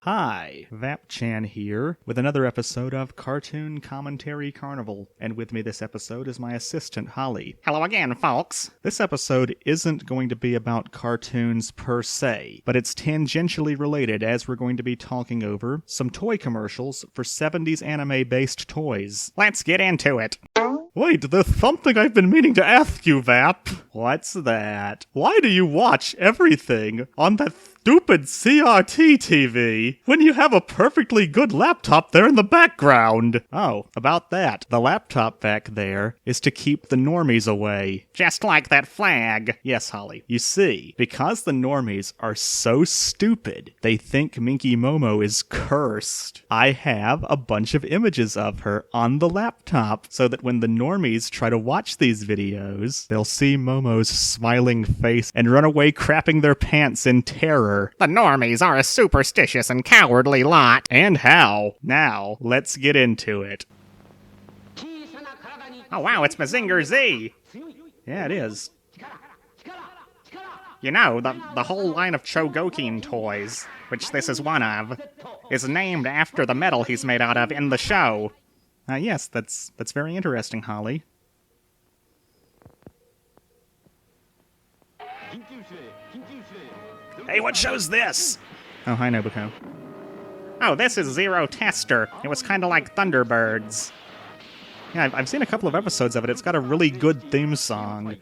Hi, VAP-Chan here, with another episode of Cartoon Commentary Carnival, and with me this episode is my assistant, Holly. Hello again, folks. This episode isn't going to be about cartoons per se, but it's tangentially related as we're going to be talking over some toy commercials for 70s anime-based toys. Let's get into it. Wait, there's something I've been meaning to ask you, Vap. What's that? Why do you watch everything on that stupid CRT TV when you have a perfectly good laptop there in the background? Oh, about that. The laptop back there is to keep the normies away. Just like that flag. Yes, Holly. You see, because the normies are so stupid, they think Minky Momo is cursed. I have a bunch of images of her on the laptop so that when the normies try to watch these videos, they'll see Momo's smiling face and run away crapping their pants in terror. The normies are a superstitious and cowardly lot. And how? Now, let's get into it. Oh wow, it's Mazinger Z! Yeah, it is. You know, the whole line of Chogokin toys, which this is one of, is named after the metal he's made out of in the show. Yes, that's very interesting, Holly. Hey, what show's this? Oh, hi, Nobuko. Oh, this is Zero Tester. It was kind of like Thunderbirds. Yeah, I've seen a couple of episodes of it. It's got a really good theme song.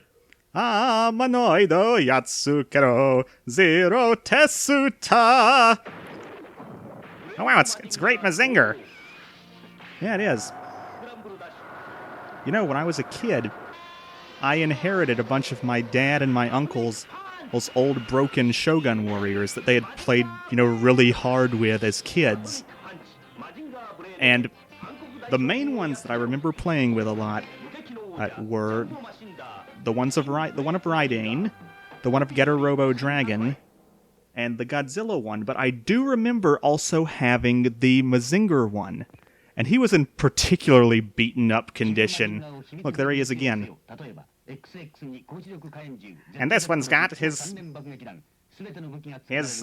Manoido Yatsukero Zero Tesuta. Oh wow, it's great Mazinger. Yeah, it is. You know, when I was a kid, I inherited a bunch of my dad and my uncle's those old broken Shogun Warriors that they had played, really hard with as kids. And the main ones that I remember playing with a lot were the one of Raidane, the one of Getter Robo Dragon, and the Godzilla one. But I do remember also having the Mazinger one. And he was in particularly beaten up condition. Look, there he is again. And this one's got his fists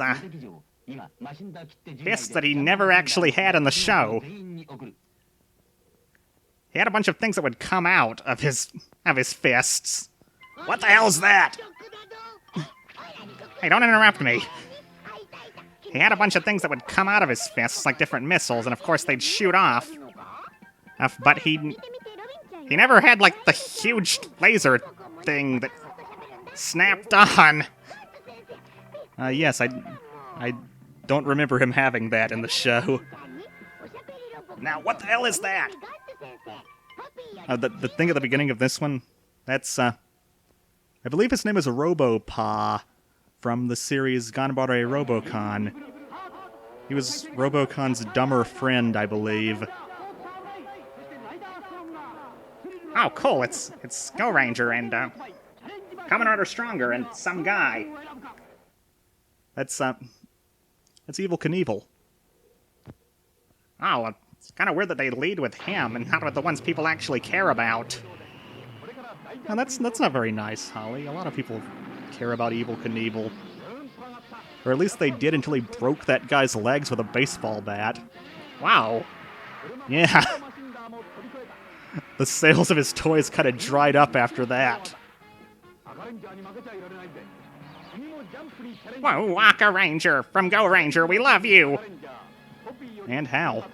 that he never actually had in the show. He had a bunch of things that would come out of his fists. What the hell's that? Hey, don't interrupt me. He had a bunch of things that would come out of his fists, like different missiles, and of course they'd shoot off. But he never had, like, the huge laser thing that snapped on. Yes, I don't remember him having that in the show. Now, what the hell is that? The thing at the beginning of this one, that's, I believe his name is Robopa from the series Ganbare Robocon. He was Robocon's dumber friend, I believe. Oh, cool, it's Go Ranger and, Kamen Rider Stronger and some guy. That's Evil Knievel. Oh, it's kind of weird that they lead with him and not with the ones people actually care about. Now, that's not very nice, Holly. A lot of people care about Evil Knievel. Or at least they did until he broke that guy's legs with a baseball bat. Wow. Yeah. The sales of his toys kind of dried up after that. Whoa, Waka Ranger! From Go Ranger, we love you! And how?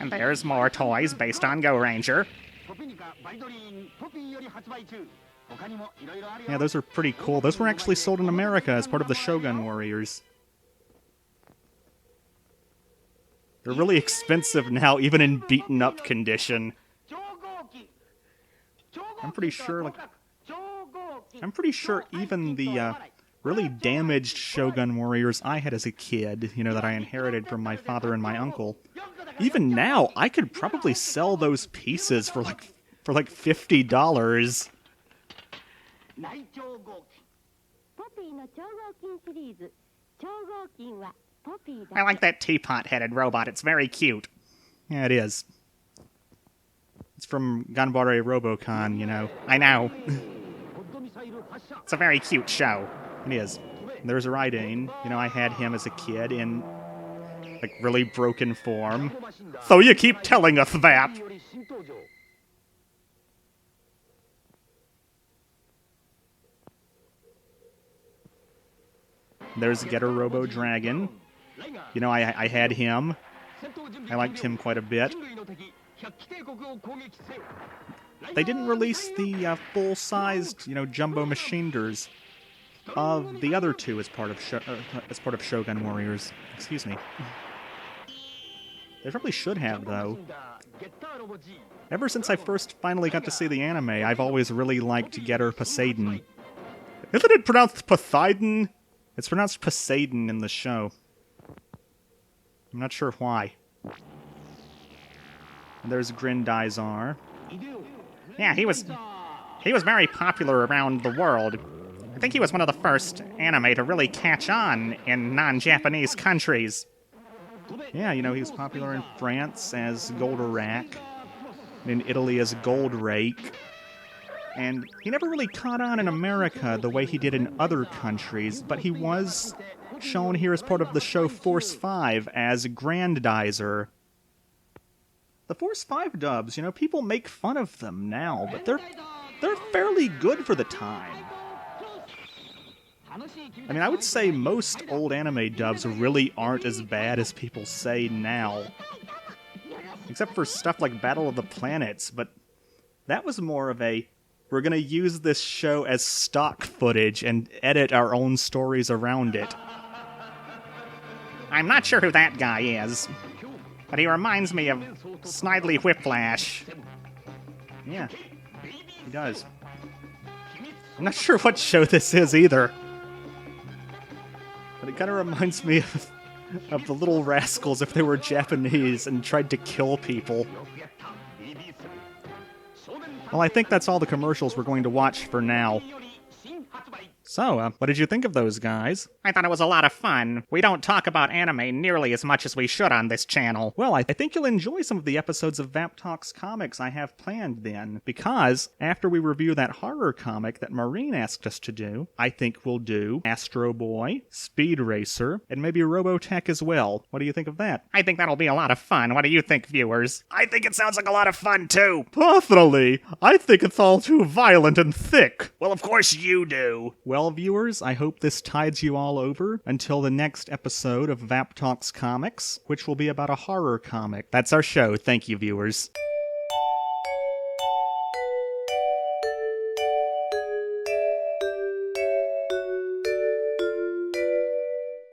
And there's more toys based on Go Ranger. Yeah, those are pretty cool. Those were actually sold in America as part of the Shogun Warriors. They're really expensive now, even in beaten-up condition. I'm pretty sure even the really damaged Shogun Warriors I had as a kid, that I inherited from my father and my uncle, even now, I could probably sell those pieces for like $50. I like that teapot-headed robot. It's very cute. Yeah, it is. It's from Ganbare Robocon, you know. I know. It's a very cute show. It is. There's Raiden. You know, I had him as a kid in, like, really broken form. So you keep telling us that. There's Getter Robo Dragon. You know, I had him. I liked him quite a bit. They didn't release the full-sized, you know, jumbo machineders of the other two as part of Shogun Warriors. Excuse me. They probably should have, though. Ever since I first finally got to see the anime, I've always really liked Getter Poseidon. Isn't it pronounced Poseidon? It's pronounced Poseidon in the show. I'm not sure why. And there's Grindizar. Yeah, he was very popular around the world. I think he was one of the first anime to really catch on in non-Japanese countries. Yeah, you know, he was popular in France as Goldorak, in Italy as Goldrake, and he never really caught on in America the way he did in other countries, but he was shown here as part of the show Force 5 as Grandizer. The Force 5 dubs, you know, people make fun of them now, but they're fairly good for the time. I mean, I would say most old anime dubs really aren't as bad as people say now. Except for stuff like Battle of the Planets, but that was more of a, we're gonna use this show as stock footage and edit our own stories around it. I'm not sure who that guy is, but he reminds me of Snidely Whiplash. Yeah, he does. I'm not sure what show this is either. But it kind of reminds me of the Little Rascals if they were Japanese and tried to kill people. Well, I think that's all the commercials we're going to watch for now. So, what did you think of those guys? I thought it was a lot of fun. We don't talk about anime nearly as much as we should on this channel. Well, I think you'll enjoy some of the episodes of VAP Talks Comics I have planned then, because after we review that horror comic that Maureen asked us to do, I think we'll do Astro Boy, Speed Racer, and maybe Robotech as well. What do you think of that? I think that'll be a lot of fun. What do you think, viewers? I think it sounds like a lot of fun, too. Personally, I think it's all too violent and thick. Well, of course you do. Well, viewers, I hope this tides you all over until the next episode of VAP Talks Comics, which will be about a horror comic. That's our show. Thank you, viewers.